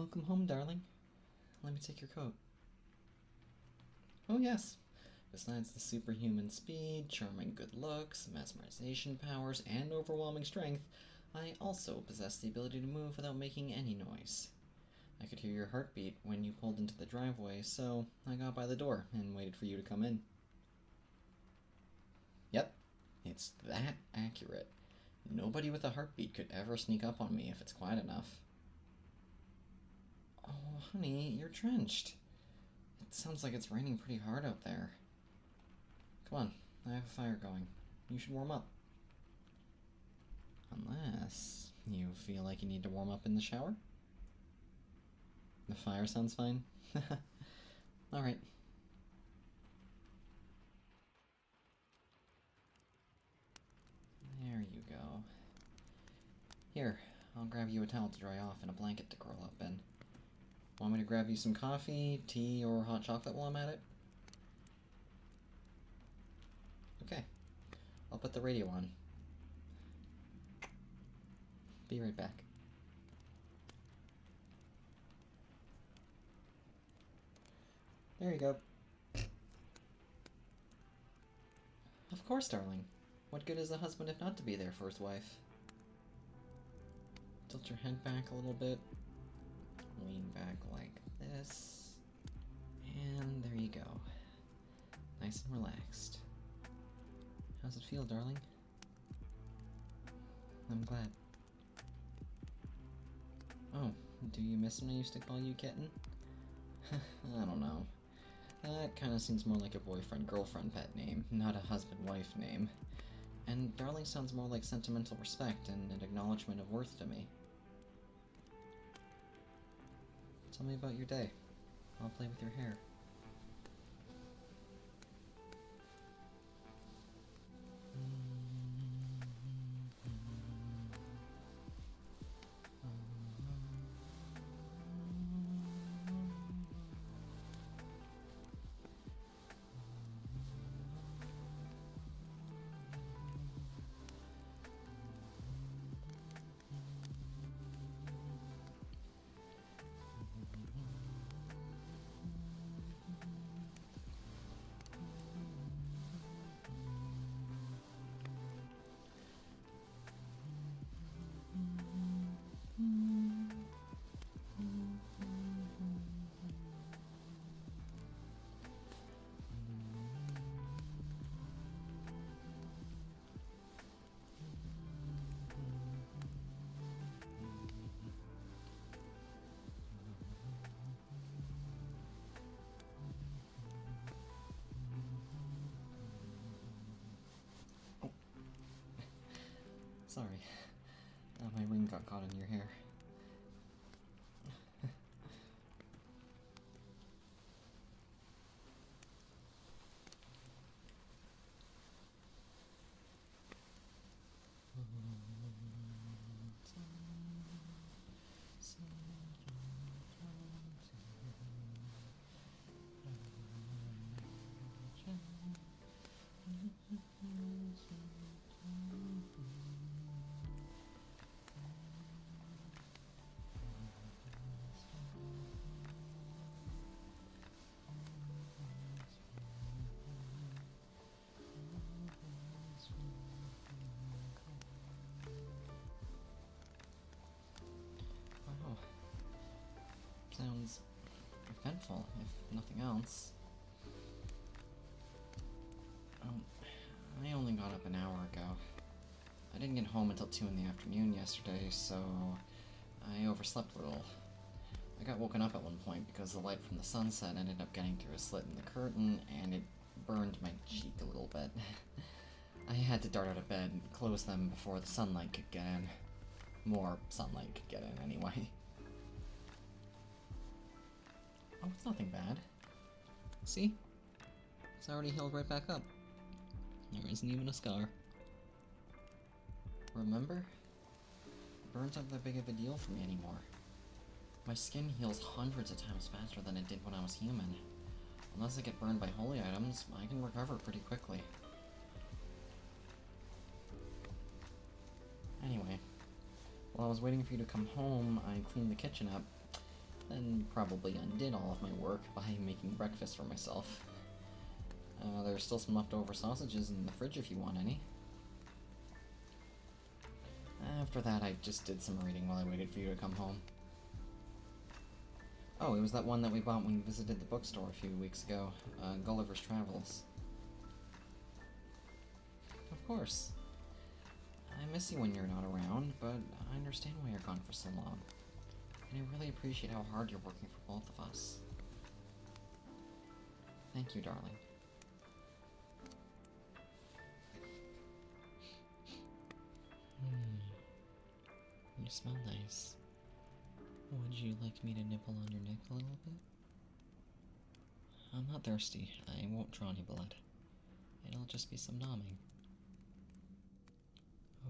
Welcome home, darling. Let me take your coat. Oh yes. Besides the superhuman speed, charming good looks, mesmerization powers, and overwhelming strength, I also possess the ability to move without making any noise. I could hear your heartbeat when you pulled into the driveway, so I got by the door and waited for you to come in. Yep, it's that accurate. Nobody with a heartbeat could ever sneak up on me if it's quiet enough. Oh, honey, you're drenched. It sounds like it's raining pretty hard out there. Come on, I have a fire going. You should warm up. Unless you feel like you need to warm up in the shower? The fire sounds fine? Alright. There you go. Here, I'll grab you a towel to dry off and a blanket to curl up in. Want me to grab you some coffee, tea, or hot chocolate while I'm at it? Okay. I'll put the radio on. Be right back. There you go. Of course, darling. What good is a husband if not to be there for his wife? Tilt your head back a little bit. Lean back like this. And there you go. Nice and relaxed. How's it feel, darling? I'm glad. Oh, do you miss when I used to call you kitten? I don't know. That kinda seems more like a boyfriend-girlfriend pet name, not a husband-wife name. And darling sounds more like sentimental respect and an acknowledgement of worth to me. Tell me about your day. I'll play with your hair. Sorry. My ring got caught in your hair. Wow. Sounds eventful, if nothing else. I only got up an hour ago. I didn't get home until 2 in the afternoon yesterday, so I overslept a little. I got woken up at one point because the light from the sunset ended up getting through a slit in the curtain, and it burned my cheek a little bit. I had to dart out of bed and close them before the sunlight could get in. More sunlight could get in, anyway. Oh, it's nothing bad. See? It's already healed right back up. There isn't even a scar. Remember? Burns aren't that big of a deal for me anymore. My skin heals hundreds of times faster than it did when I was human. Unless I get burned by holy items, I can recover pretty quickly. Anyway, while I was waiting for you to come home, I cleaned the kitchen up. then probably undid all of my work by making breakfast for myself. There's still some leftover sausages in the fridge if you want any. After that, I just did some reading while I waited for you to come home. Oh, it was that one that we bought when we visited the bookstore a few weeks ago, Gulliver's Travels. Of course. I miss you when you're not around, but I understand why you're gone for so long. And I really appreciate how hard you're working for both of us. Thank you, darling. You smell nice. Would you like me to nibble on your neck a little bit? I'm not thirsty. I won't draw any blood. It'll just be some nomming.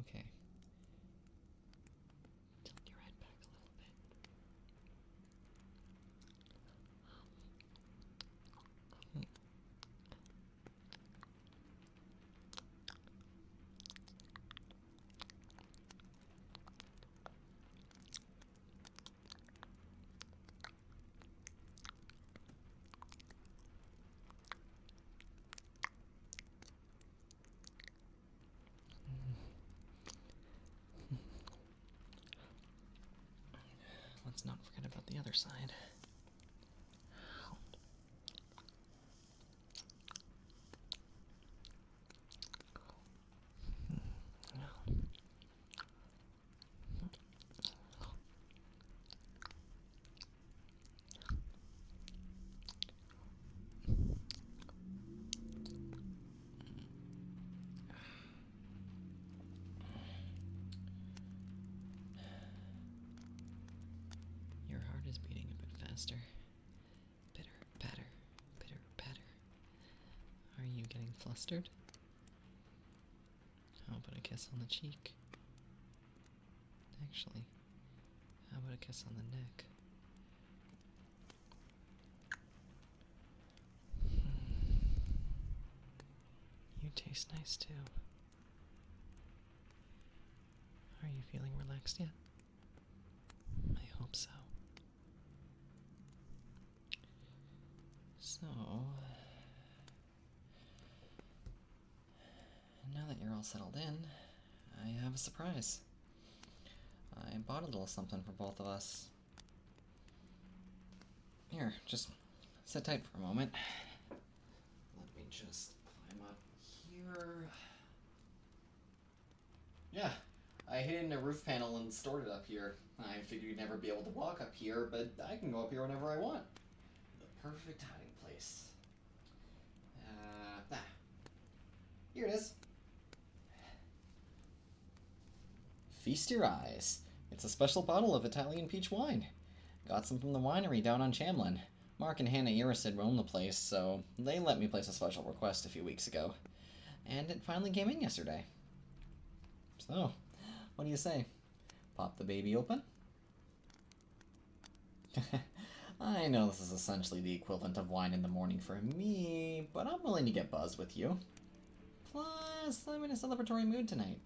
Okay. Tilt your head back a little bit. Let's not forget about the other side. Your heart is beating a bit faster. Pitter, patter, pitter, patter. Are you getting flustered? How about a kiss on the cheek? Actually, how about a kiss on the neck? You taste nice too. Are you feeling relaxed yet? I hope so. So, now that you're all settled in, I have a surprise. I bought a little something for both of us. Here, just sit tight for a moment. Let me just climb up here. Yeah, I hid in a roof panel and stored it up here. I figured you'd never be able to walk up here, but I can go up here whenever I want. The perfect hiding place. Here it is. Feast your eyes. It's a special bottle of Italian peach wine. Got some from the winery down on Chamlin. Mark and Hannah Irisid roam the place, so they let me place a special request a few weeks ago. And it finally came in yesterday. So, what do you say? Pop the baby open? I know this is essentially the equivalent of wine in the morning for me, but I'm willing to get buzzed with you. Plus, I'm in a celebratory mood tonight.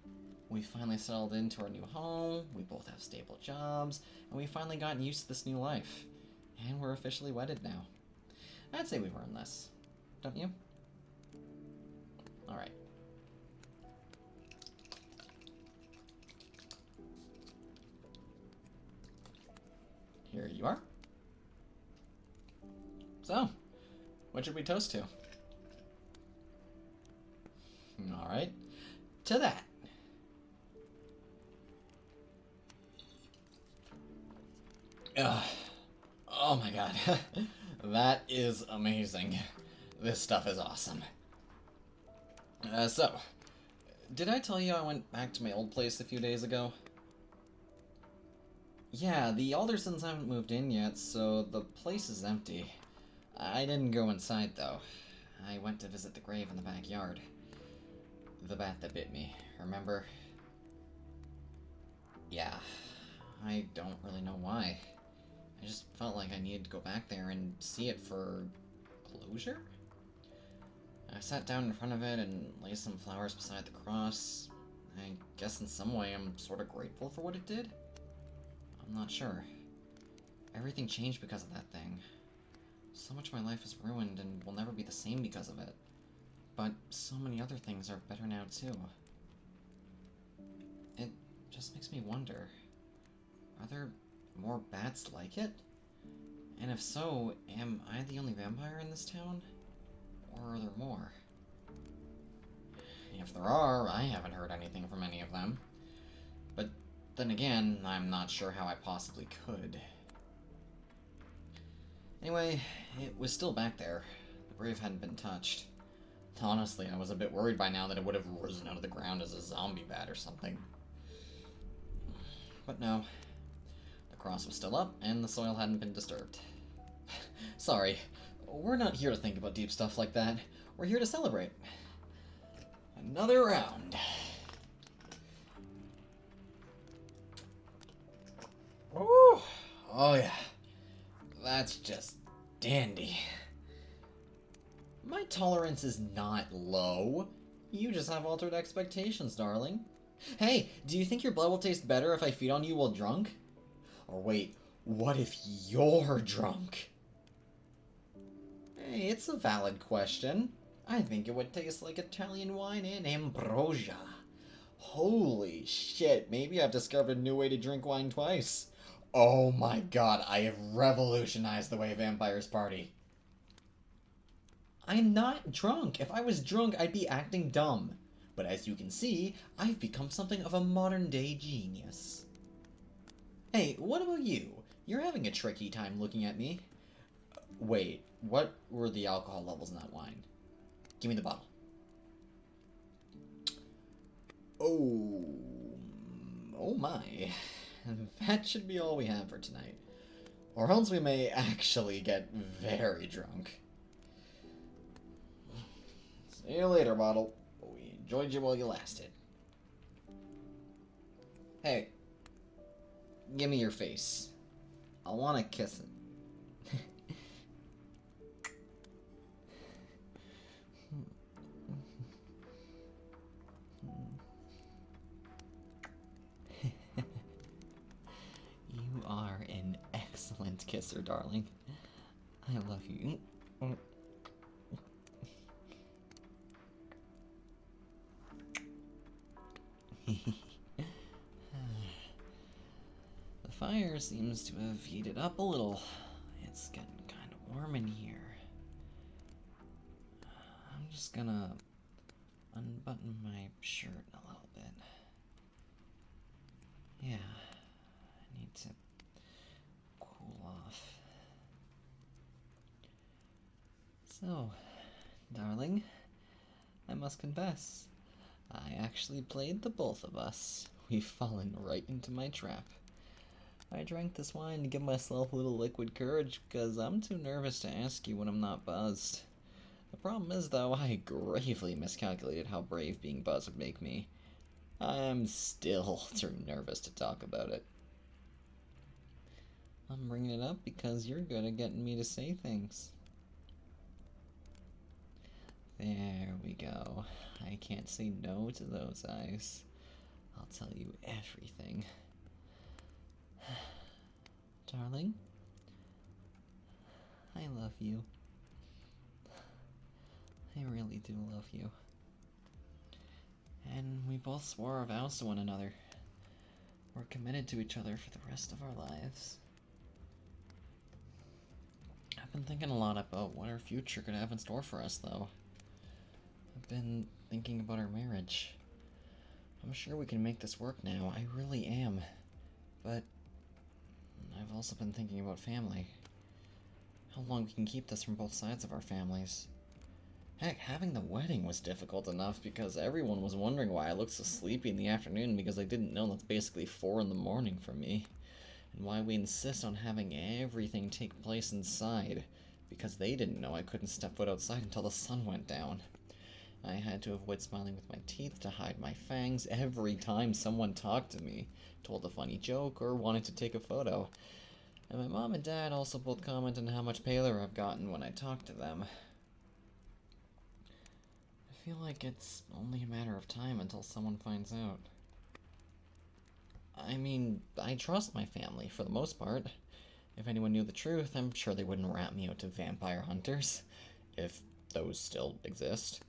We finally settled into our new home, we both have stable jobs, and we finally gotten used to this new life. And we're officially wedded now. I'd say we've earned this. Don't you? Alright. Here you are. So, what should we toast to? Alright. To that. Ugh. Oh my god. That is amazing. This stuff is awesome. So, did I tell you I went back to my old place a few days ago? Yeah, the Aldersons haven't moved in yet, so the place is empty. I didn't go inside, though. I went to visit the grave in the backyard. The bat that bit me, remember? Yeah, I don't really know why. I just felt like I needed to go back there and see it for closure? I sat down in front of it and laid some flowers beside the cross. I guess in some way I'm sort of grateful for what it did. I'm not sure. Everything changed because of that thing. So much of my life is ruined and will never be the same because of it. But so many other things are better now, too. It just makes me wonder, are there more bats like it? And if so, am I the only vampire in this town? Or are there more? If there are, I haven't heard anything from any of them. But then again, I'm not sure how I possibly could. Anyway, it was still back there. The grave hadn't been touched. Honestly, I was a bit worried by now that it would have risen out of the ground as a zombie bat or something. But no. The cross was still up, and the soil hadn't been disturbed. Sorry, we're not here to think about deep stuff like that. We're here to celebrate. Another round. Ooh. Oh yeah. That's just dandy. My tolerance is not low. You just have altered expectations, darling. Hey, do you think your blood will taste better if I feed on you while drunk? Or wait, what if you're drunk? Hey, it's a valid question. I think it would taste like Italian wine and ambrosia. Holy shit, maybe I've discovered a new way to drink wine twice. Oh my god, I have revolutionized the way vampires party. I'm not drunk. If I was drunk, I'd be acting dumb. But as you can see, I've become something of a modern-day genius. Hey, what about you? You're having a tricky time looking at me. Wait, what were the alcohol levels in that wine? Give me the bottle. Oh my. That should be all we have for tonight. Or else we may actually get very drunk. See you later, bottle. We enjoyed you while you lasted. Hey. Give me your face. I want to kiss it. You are an excellent kisser, darling. I love you. The fire seems to have heated up a little. It's getting kind of warm in here. I'm just gonna unbutton my shirt a little bit. Yeah, I need to cool off. So, darling, I must confess, I actually played the both of us. We've fallen right into my trap. I drank this wine to give myself a little liquid courage because I'm too nervous to ask you when I'm not buzzed. The problem is, though, I gravely miscalculated how brave being buzzed would make me. I'm still too nervous to talk about it. I'm bringing it up because you're good at getting me to say things. There we go. I can't say no to those eyes. I'll tell you everything. Darling, I love you. I really do love you. And we both swore our vows to one another. We're committed to each other for the rest of our lives. I've been thinking a lot about what our future could have in store for us, though. I've been thinking about our marriage. I'm sure we can make this work now, I really am. But I've also been thinking about family. How long we can keep this from both sides of our families. Heck, having the wedding was difficult enough because everyone was wondering why I looked so sleepy in the afternoon because they didn't know that's basically 4 in the morning for me. And why we insist on having everything take place inside because they didn't know I couldn't step foot outside until the sun went down. I had to avoid smiling with my teeth to hide my fangs every time someone talked to me, told a funny joke, or wanted to take a photo. And my mom and dad also both comment on how much paler I've gotten when I talk to them. I feel like it's only a matter of time until someone finds out. I mean, I trust my family for the most part. If anyone knew the truth, I'm sure they wouldn't rat me out to vampire hunters, if those still exist.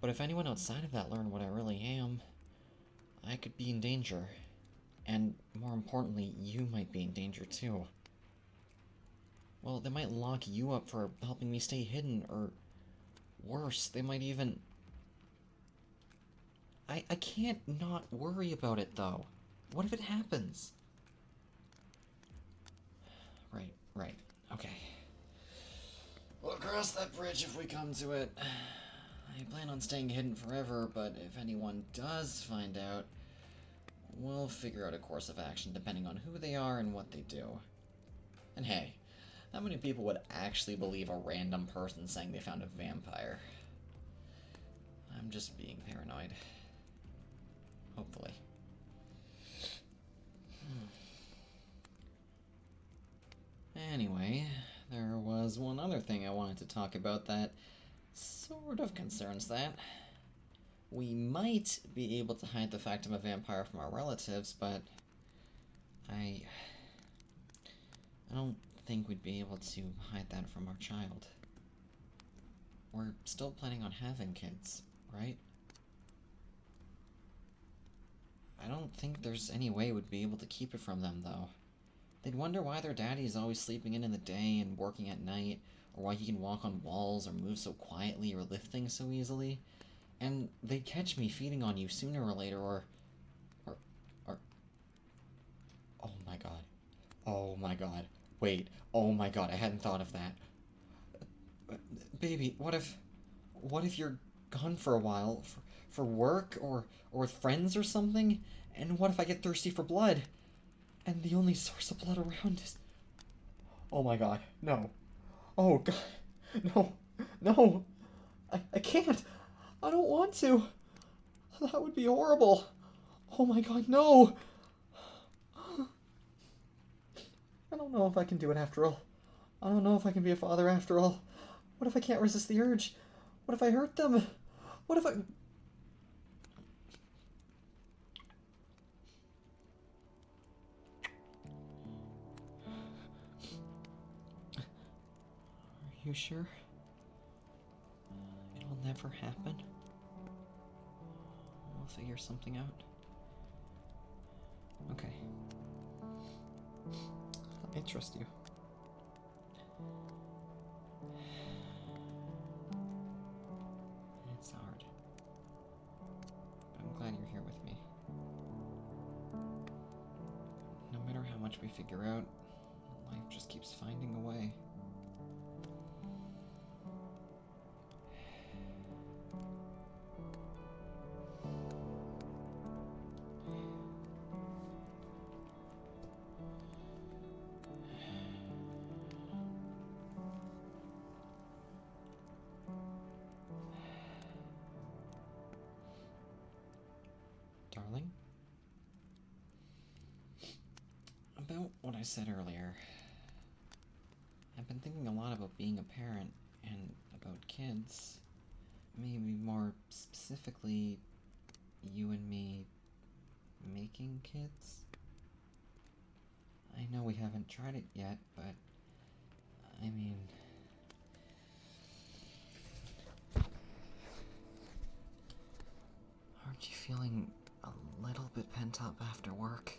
But if anyone outside of that learned what I really am, I could be in danger. And more importantly, you might be in danger too. Well, they might lock you up for helping me stay hidden, or worse, they might even... I can't not worry about it, though. What if it happens? Right. Okay. We'll cross that bridge if we come to it. I plan on staying hidden forever, but if anyone does find out, we'll figure out a course of action depending on who they are and what they do. And hey, how many people would actually believe a random person saying they found a vampire? I'm just being paranoid. Hopefully. Anyway, there was one other thing I wanted to talk about that sort of concerns that. We might be able to hide the fact I'm a vampire from our relatives, but I don't think we'd be able to hide that from our child. We're still planning on having kids, right? I don't think there's any way we'd be able to keep it from them, though. They'd wonder why their daddy is always sleeping in the day and working at night, or why he can walk on walls or move so quietly or lift things so easily. And they'd catch me feeding on you sooner or later, or... Oh my god. Oh my god. Wait. Oh my god, I hadn't thought of that. Baby, what if you're gone for a while, for work, or with friends or something? And what if I get thirsty for blood? And the only source of blood around is... Oh my god, no. Oh god, no. I can't. I don't want to. That would be horrible. Oh my god, no. I don't know if I can do it after all. I don't know if I can be a father after all. What if I can't resist the urge? What if I hurt them? What if I... Are you sure? It'll never happen? We'll figure something out. Okay. I trust you. It's hard. But I'm glad you're here with me. No matter how much we figure out, life just keeps finding a way. Darling? About what I said earlier, I've been thinking a lot about being a parent and about kids. Maybe more specifically, you and me making kids. I know we haven't tried it yet, but I mean... Aren't you feeling a little bit pent up after work?